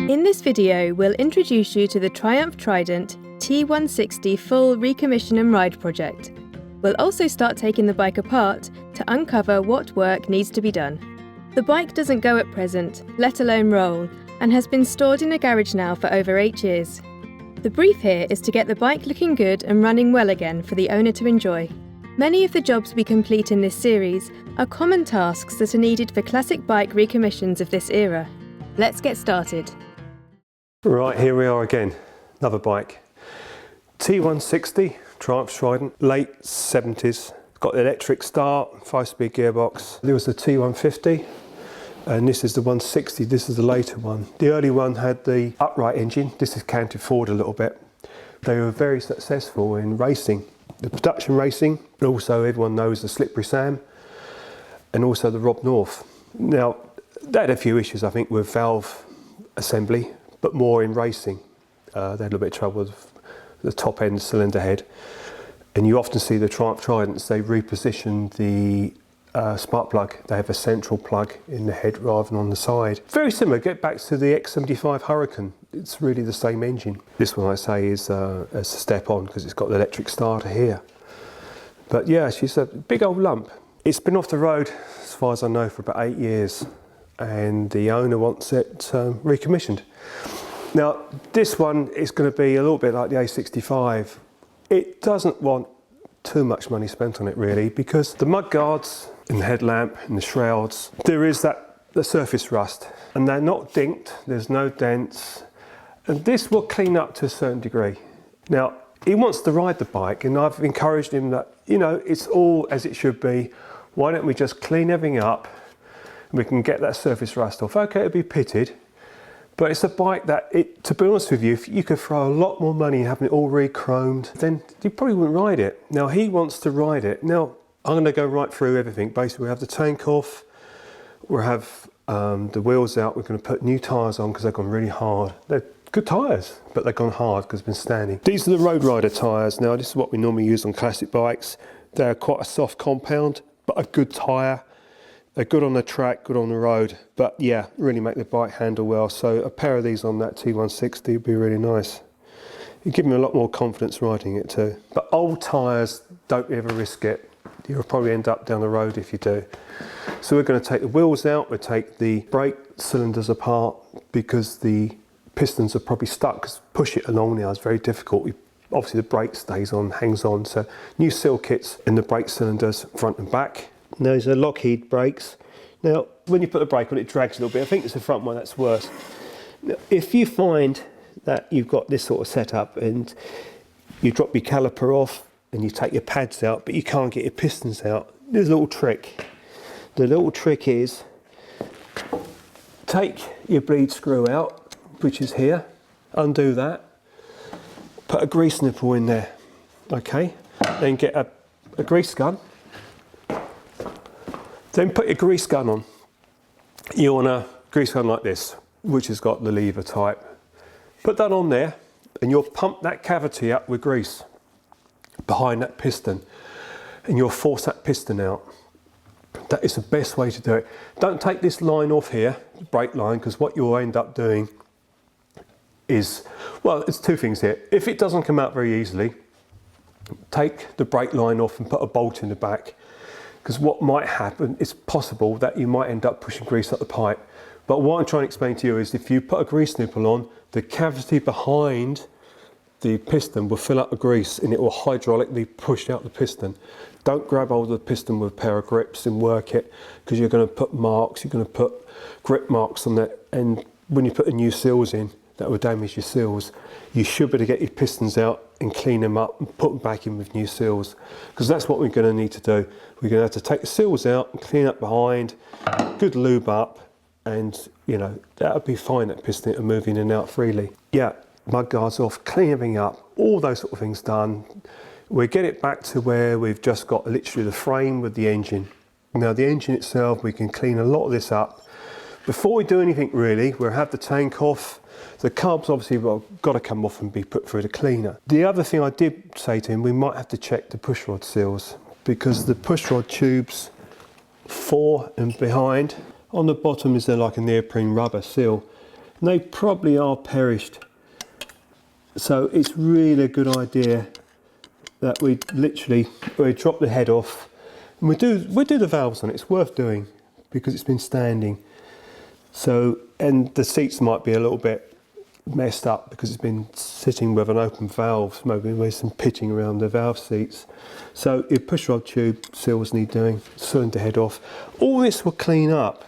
In this video, we'll introduce you to the Triumph Trident T160 full recommission and ride project. We'll also start taking the bike apart to uncover what work needs to be done. The bike doesn't go at present, let alone roll, and has been stored in a garage now for over 8 years. The brief here is to get the bike looking good and running well again for the owner to enjoy. Many of the jobs we complete in this series are common tasks that are needed for classic bike recommissions of this era. Let's get started. Right, here we are again, another bike. T160, Triumph Trident, late 70s. Got the electric start, 5-speed gearbox. There was the T150, and this is the 160, this is the later one. The early one had the upright engine, this is canted forward a little bit. They were very successful in racing, the production racing, but also everyone knows the Slippery Sam, and also the Rob North. Now, they had a few issues, I think, with valve assembly, but more in racing. They had a little bit of trouble with the top end cylinder head. And you often see the Triumph Tridents, they reposition the spark plug. They have a central plug in the head rather than on the side. Very similar, get back to the X75 Hurricane. It's really the same engine. This one I say is a step on because it's got the electric starter here. But yeah, she's a big old lump. It's been off the road, as far as I know, for about 8 years. And the owner wants it recommissioned. Now, this one is going to be a little bit like the A65. It doesn't want too much money spent on it really, because the mud guards in the headlamp and the shrouds, there is the surface rust, and they're not dinked, there's no dents, and this will clean up to a certain degree. Now, he wants to ride the bike, and I've encouraged him that, you know, it's all as it should be. Why don't we just clean everything up and we can get that surface rust off? Okay, it'll be pitted, but it's a bike that, to be honest with you, if you could throw a lot more money in having it all re-chromed, then you probably wouldn't ride it. Now, he wants to ride it. Now, I'm going to go right through everything. Basically, we have the tank off, we'll have the wheels out, we're going to put new tyres on because they've gone really hard. They're good tyres, but they've gone hard because they've been standing. These are the Road Rider tyres. Now, this is what we normally use on classic bikes. They're quite a soft compound, but a good tyre. They're good on the track, good on the road, but yeah, really make the bike handle well. So a pair of these on that T160 would be really nice. It'd give me a lot more confidence riding it too. But old tyres, don't ever risk it. You'll probably end up down the road if you do. So we're going to take the wheels out, we'll take the brake cylinders apart because the pistons are probably stuck, because push it along now is very difficult. Obviously the brake stays on, hangs on, so new seal kits in the brake cylinders, front and back. Now, these are Lockheed brakes. Now, when you put the brake on, it drags a little bit. I think it's the front one that's worse. Now, if you find that you've got this sort of setup and you drop your caliper off and you take your pads out, but you can't get your pistons out, there's a little trick. The little trick is take your bleed screw out, which is here, undo that, put a grease nipple in there, okay? Then get a grease gun. Then put your grease gun on. You want a grease gun like this, which has got the lever type. Put that on there, and you'll pump that cavity up with grease behind that piston, and you'll force that piston out. That is the best way to do it. Don't take this line off here, the brake line, because what you'll end up doing is, well, it's two things here. If it doesn't come out very easily, take the brake line off and put a bolt in the back. Because what might happen, it's possible that you might end up pushing grease up the pipe. But what I'm trying to explain to you is if you put a grease nipple on, the cavity behind the piston will fill up with grease and it will hydraulically push out the piston. Don't grab hold of the piston with a pair of grips and work it, because you're going to put marks, you're going to put grip marks on that, and when you put the new seals in, that will damage your seals. You should be able to get your pistons out and clean them up and put them back in with new seals, because that's what we're going to need to do. We're going to have to take the seals out and clean up behind, good lube up, and you know, that'll be fine, that piston to move in and out freely. Yeah, mud guards off, clean everything up, all those sort of things done. We'll get it back to where we've just got literally the frame with the engine. Now the engine itself, we can clean a lot of this up. Before we do anything really, we'll have the tank off. The carbs obviously got to come off and be put through the cleaner. The other thing I did say to him, we might have to check the pushrod seals, because the pushrod tubes fore and behind, on the bottom is there like a neoprene rubber seal. they probably are perished. So it's really a good idea that we drop the head off and we do the valves on it. It's worth doing because it's been standing. So, and the seats might be a little bit messed up because it's been sitting with an open valve, maybe with some pitching around the valve seats. So your push rod tube seals need doing, cylinder head off. All this will clean up,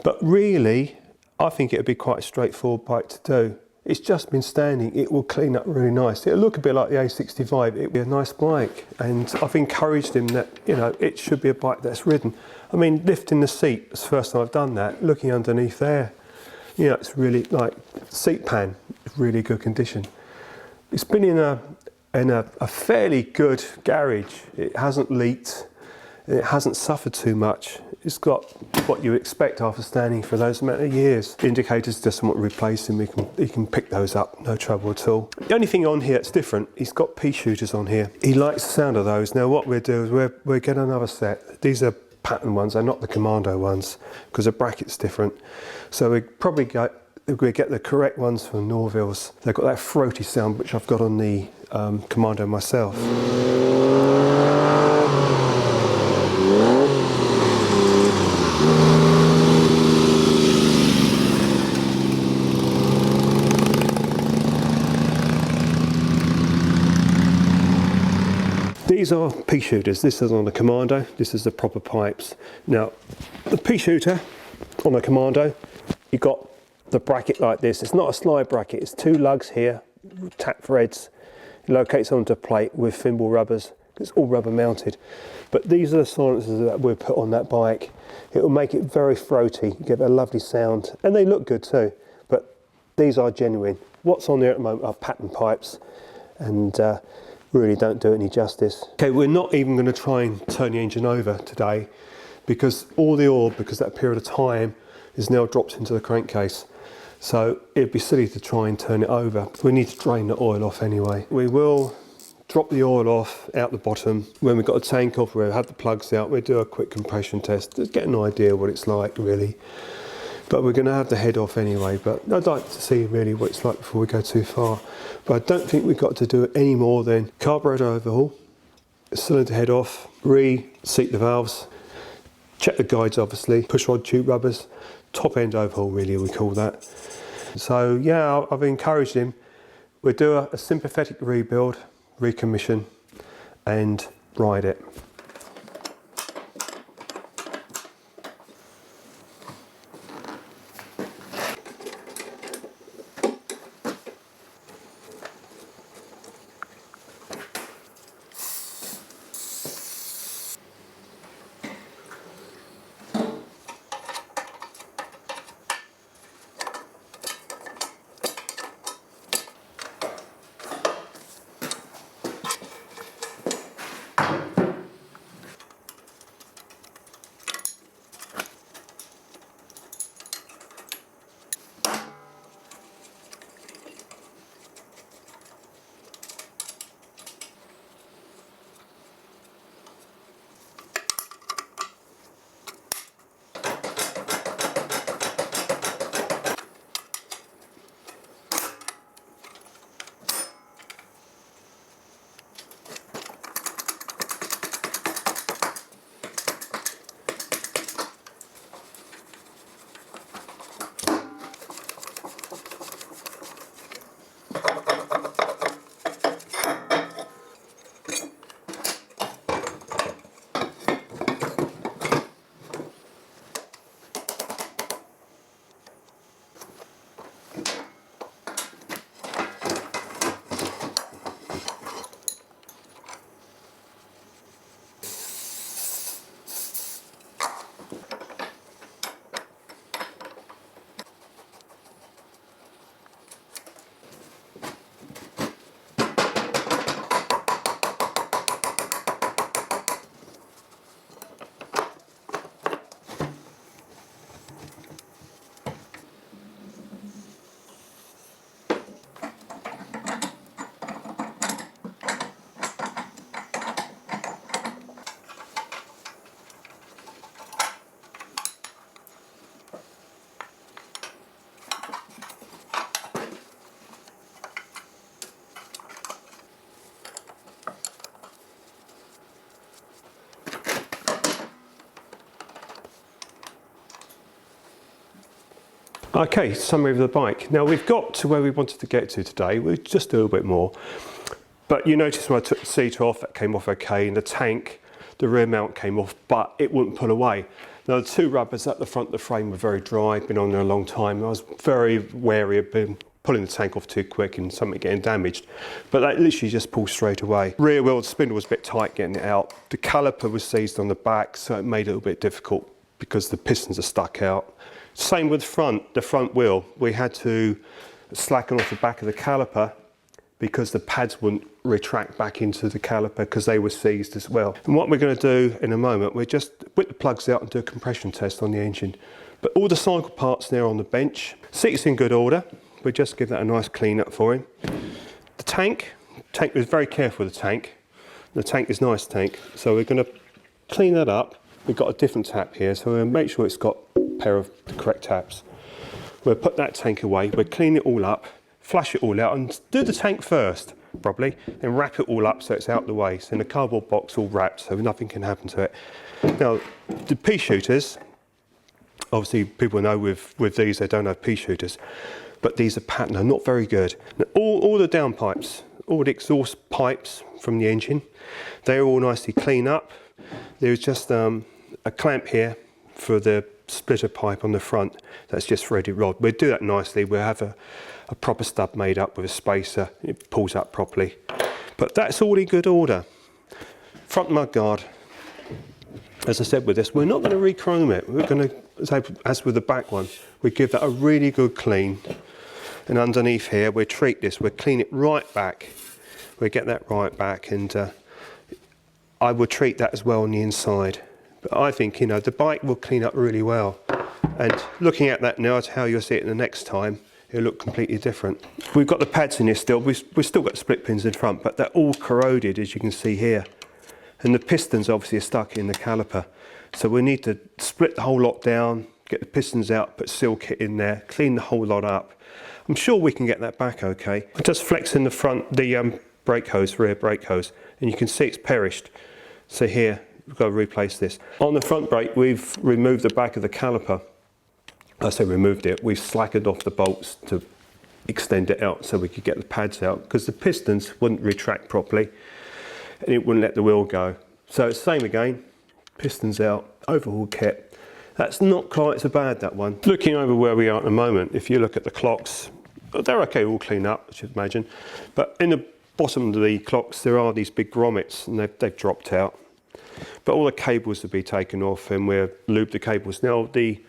but really I think it would be quite a straightforward bike to do. It's just been standing, it will clean up really nice. It'll look a bit like the A65, it'll be a nice bike. And I've encouraged him that, you know, it should be a bike that's ridden. I mean, lifting the seat, it's the first time I've done that, looking underneath there. You know, it's really like, seat pan, really good condition. It's been in a fairly good garage. It hasn't leaked, it hasn't suffered too much. It's got what you expect after standing for those amount of years. Indicators doesn't want replacing, you can pick those up, no trouble at all. The only thing on here that's different, he's got pea shooters on here. He likes the sound of those. Now what we'll do is we'll get another set. These are pattern ones, they're not the Commando ones, because the bracket's different. So we probably get the correct ones from Norville's. They've got that throaty sound which I've got on the Commando myself. These are pea shooters. This is on the Commando, this is the proper pipes. Now, the pea shooter on the Commando, you've got the bracket like this. It's not a slide bracket, it's two lugs here, tap threads. It locates onto a plate with thimble rubbers. It's all rubber mounted. But these are the silencers that we'll put on that bike. It will make it very throaty, you get a lovely sound, and they look good too. But these are genuine. What's on there at the moment are pattern pipes, and really don't do it any justice. Okay, we're not even going to try and turn the engine over today because all the oil, because that period of time is now dropped into the crankcase. So it'd be silly to try and turn it over. We need to drain the oil off anyway. We will drop the oil off out the bottom. When we've got a tank off, we'll have the plugs out, we'll do a quick compression test to get an idea what it's like really. But we're going to have the head off anyway, but I'd like to see really what it's like before we go too far. But I don't think we've got to do it any more than carburetor overhaul, cylinder head off, re-seat the valves, check the guides obviously, push rod tube rubbers, top end overhaul really we call that. So yeah, I've encouraged him. We'll do a sympathetic rebuild, recommission and ride it. Okay, summary of the bike. Now we've got to where we wanted to get to today. We'll just do a little bit more. But you notice when I took the seat off, that came off okay, and the tank, the rear mount came off, but it wouldn't pull away. Now the two rubbers at the front of the frame were very dry, been on there a long time. I was very wary of pulling the tank off too quick and something getting damaged. But that literally just pulled straight away. Rear wheel spindle was a bit tight getting it out. The caliper was seized on the back, so it made it a little bit difficult because the pistons are stuck out. Same with the front wheel. We had to slacken off the back of the caliper because the pads wouldn't retract back into the caliper because they were seized as well. And what we're going to do in a moment, we're just whip the plugs out and do a compression test on the engine. But all the cycle parts there on the bench. Seat's in good order. We'll just give that a nice clean up for him. The tank was very careful with the tank. The tank is a nice tank. So we're going to clean that up. We've got a different tap here, so we'll make sure it's got a pair of the correct taps. We'll put that tank away, we'll clean it all up, flush it all out, and do the tank first, probably, then wrap it all up so it's out the way. So in a cardboard box all wrapped, so nothing can happen to it. Now, the pea shooters, obviously people know with these they don't have pea shooters, but these are patterned, they're not very good. Now, all the downpipes, all the exhaust pipes from the engine, they're all nicely clean up. There's just a clamp here for the splitter pipe on the front that's just threaded rod. We'll do that nicely. We'll have a proper stub made up with a spacer. It pulls up properly. But that's all in good order. Front mudguard. As I said with this, we're not going to re-chrome it. We're going to, as with the back one, we give that a really good clean. And underneath here, we'll treat this. We'll clean it right back. We'll get that right back, and I would treat that as well on the inside. But I think, you know, the bike will clean up really well. And looking at that now, to how you'll see it the next time, it'll look completely different. We've got the pads in here still. We've still got split pins in front, but they're all corroded, as you can see here. And the pistons obviously are stuck in the caliper. So we need to split the whole lot down, get the pistons out, put seal kit in there, clean the whole lot up. I'm sure we can get that back okay. I'm just flexing the front, the brake hose, rear brake hose, and you can see it's perished. So here, we've got to replace this. On the front brake, we've removed the back of the caliper. I say removed it, we've slackened off the bolts to extend it out so we could get the pads out, because the pistons wouldn't retract properly and it wouldn't let the wheel go. So it's the same again, pistons out, overhaul kit. That's not quite so bad, that one. Looking over where we are at the moment, if you look at the clocks, they're okay, all clean up, I should imagine. But in the bottom of the clocks, there are these big grommets, and they've dropped out. But all the cables will be taken off, and we'll lube the cables. Now, the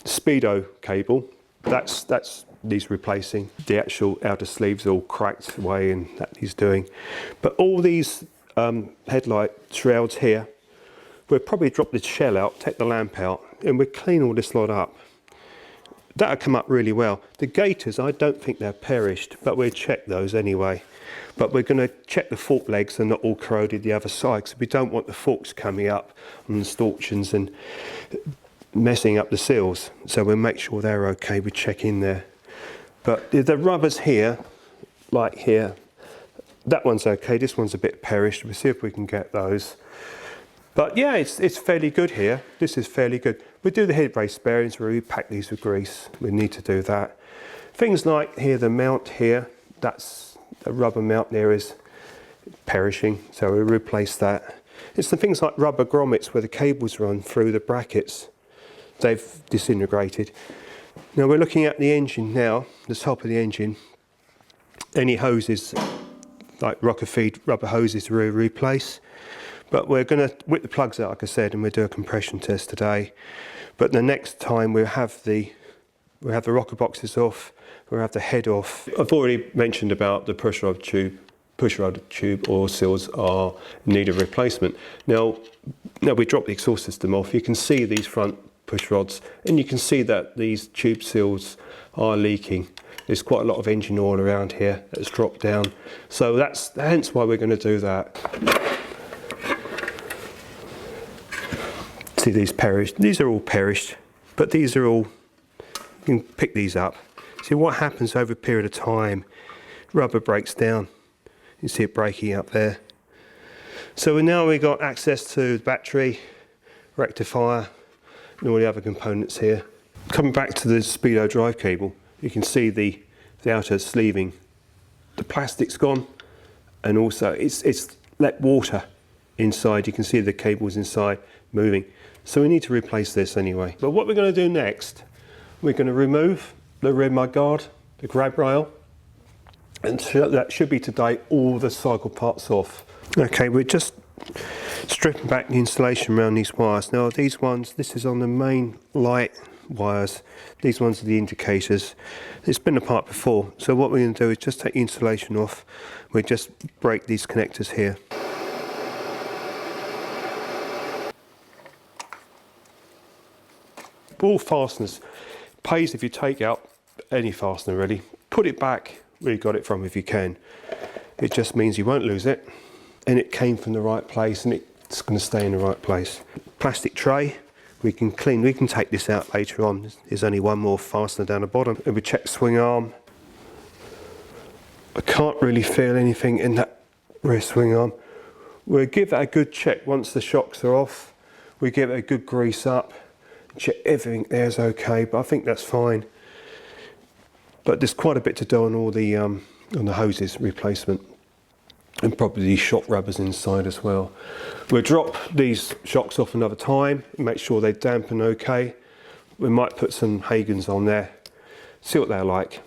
speedo cable, that's needs replacing. The actual outer sleeves are all cracked away, and that needs doing. But all these headlight shrouds here, we'll probably drop the shell out, take the lamp out, and we'll clean all this lot up. That'll come up really well. The gaiters, I don't think they're perished, but we'll check those anyway. But we're going to check the fork legs are not all corroded the other side, because we don't want the forks coming up on the stanchions and messing up the seals. So we'll make sure they're okay. We check in there. But the rubbers here, like here, that one's okay. This one's a bit perished. We'll see if we can get those. But yeah, it's fairly good here. This is fairly good. We do the head brace bearings, we pack these with grease. We need to do that. Things like here, the mount here, that's the rubber mount there is perishing, so we replace that. It's the things like rubber grommets where the cables run through the brackets. They've disintegrated. Now we're looking at the engine now, the top of the engine. Any hoses, like rocker feed rubber hoses to replace. But we're going to whip the plugs out, like I said, and we'll do a compression test today. But the next time we'll have the rocker boxes off, we'll have the head off. I've already mentioned about the push rod tube oil seals are need a replacement. Now we drop the exhaust system off. You can see these front push rods, and you can see that these tube seals are leaking. There's quite a lot of engine oil around here that's dropped down. So that's hence why we're going to do that. See these perished. These are all perished, but these are all, you can pick these up. See what happens over a period of time. Rubber breaks down. You see it breaking up there. So now we've got access to the battery, rectifier, and all the other components here. Coming back to the speedo drive cable, you can see the outer sleeving. The plastic's gone, and also it's let water inside. You can see the cables inside moving. So we need to replace this anyway. But what we're going to do next, we're going to remove the rear mudguard, the grab rail, and that should be today all the cycle parts off. Okay, we're just stripping back the insulation around these wires. Now these ones, this is on the main light wires. These ones are the indicators. It's been apart before. So what we're going to do is just take the insulation off. We'll just break these connectors here. All fasteners, pays if you take out any fastener really. Put it back where you got it from if you can. It just means you won't lose it, and it came from the right place, and it's going to stay in the right place. Plastic tray, we can clean, we can take this out later on. There's only one more fastener down the bottom. And we check swing arm. I can't really feel anything in that rear swing arm. We'll give that a good check once the shocks are off. We give it a good grease up, check everything there's okay, but I think that's fine. But there's quite a bit to do on all the on the hoses replacement, and probably these shock rubbers inside as well. We'll drop these shocks off another time, make sure they dampen okay. We might put some Hagens on there, see what they're like.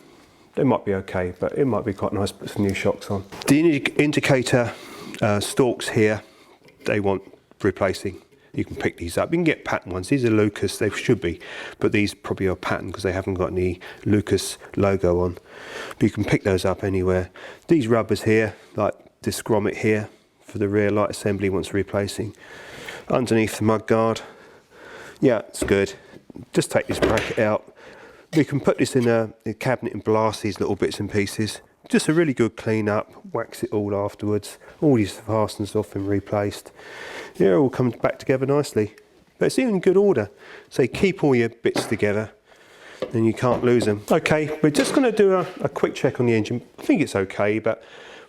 They might be okay, but it might be quite nice to put some new shocks on. The indicator stalks here, they want replacing. You can pick these up. You can get pattern ones. These are Lucas, they should be, but these probably are pattern because they haven't got any Lucas logo on. But you can pick those up anywhere. These rubbers here, like this grommet here, for the rear light assembly wants replacing. Underneath the mudguard, yeah, it's good. Just take this bracket out. We can put this in a cabinet and blast these little bits and pieces. Just a really good clean up, wax it all afterwards. All these fasteners off and replaced. Yeah, it all comes back together nicely. But it's in good order. So you keep all your bits together, then you can't lose them. Okay, we're just going to do a quick check on the engine. I think it's okay, but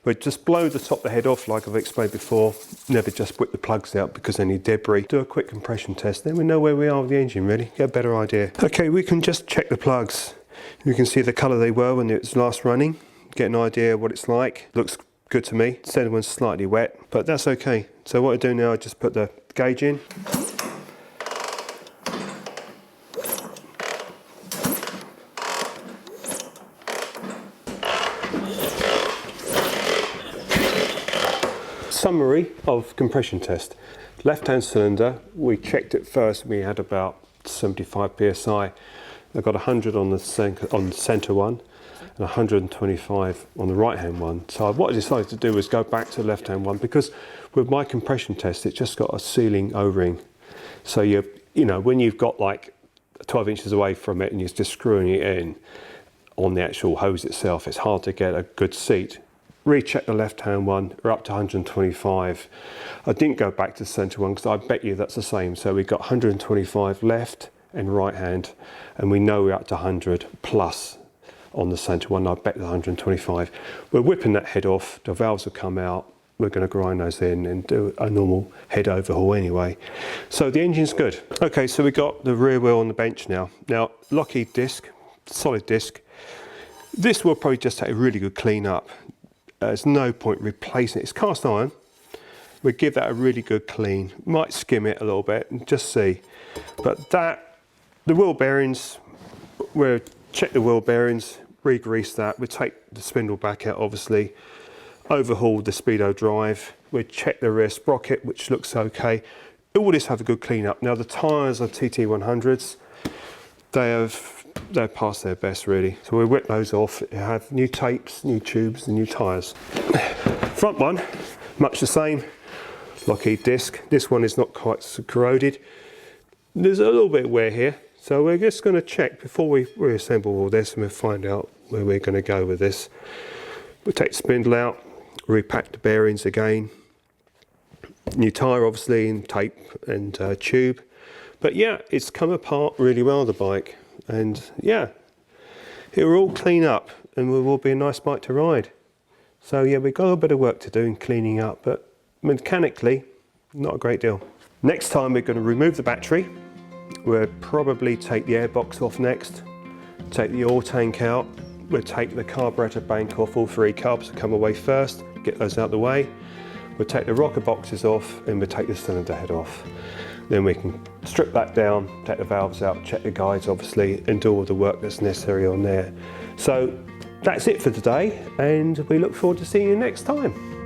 we'll just blow the top of the head off like I've explained before. Never just whip the plugs out because they need debris. Do a quick compression test, then we know where we are with the engine really. Get a better idea. Okay, we can just check the plugs. You can see the colour they were when it was last running. Get an idea what it's like. Looks good to me. The second one's slightly wet, but that's okay. So what I do now, I just put the gauge in. Summary of compression test. Left-hand cylinder, we checked it first. We had about 75 psi. I got 100 on the centre one, and 125 on the right hand one. So what I decided to do was go back to the left hand one, because with my compression test it's just got a sealing O-ring. So you know when you've got like 12 inches away from it and you're just screwing it in on the actual hose itself, it's hard to get a good seat. Recheck the left hand one, we're up to 125. I didn't go back to the centre one because I bet you that's the same. So we got 125 left and right hand, and we know we're up to 100 plus on the centre one. I bet the 125. We're whipping that head off, the valves will come out, we're going to grind those in and do a normal head overhaul anyway. So the engine's good. Okay, so we got the rear wheel on the bench now. Now, Lockheed disc, solid disc. This will probably just take a really good clean up. There's no point replacing it. It's cast iron. We give that a really good clean. Might skim it a little bit and just see. But the wheel bearings, we'll check the wheel bearings, re-grease that. We'll take the spindle back out, obviously. Overhaul the speedo drive. We'll check the rear sprocket, which looks okay. All this have a good clean up. Now the tyres are TT100s. They're past their best really. So we'll whip those off. They have new tapes, new tubes and new tyres. Front one, much the same. Lockheed disc. This one is not quite so corroded. There's a little bit of wear here. So we're just going to check before we reassemble all this, and we'll find out where we're going to go with this. We'll take the spindle out, repack the bearings again. New tyre obviously, and tape and tube. But yeah, it's come apart really well, the bike. And yeah, it will all clean up and it will be a nice bike to ride. So yeah, we've got a little bit of work to do in cleaning up, but mechanically, not a great deal. Next time we're going to remove the battery We'll probably take the airbox off next, take the oil tank out, we'll take the carburetor bank off, all three carbs will come away first, get those out of the way. We'll take the rocker boxes off and we'll take the cylinder head off. Then we can strip that down, take the valves out, check the guides obviously, and do all the work that's necessary on there. So that's it for today, and we look forward to seeing you next time.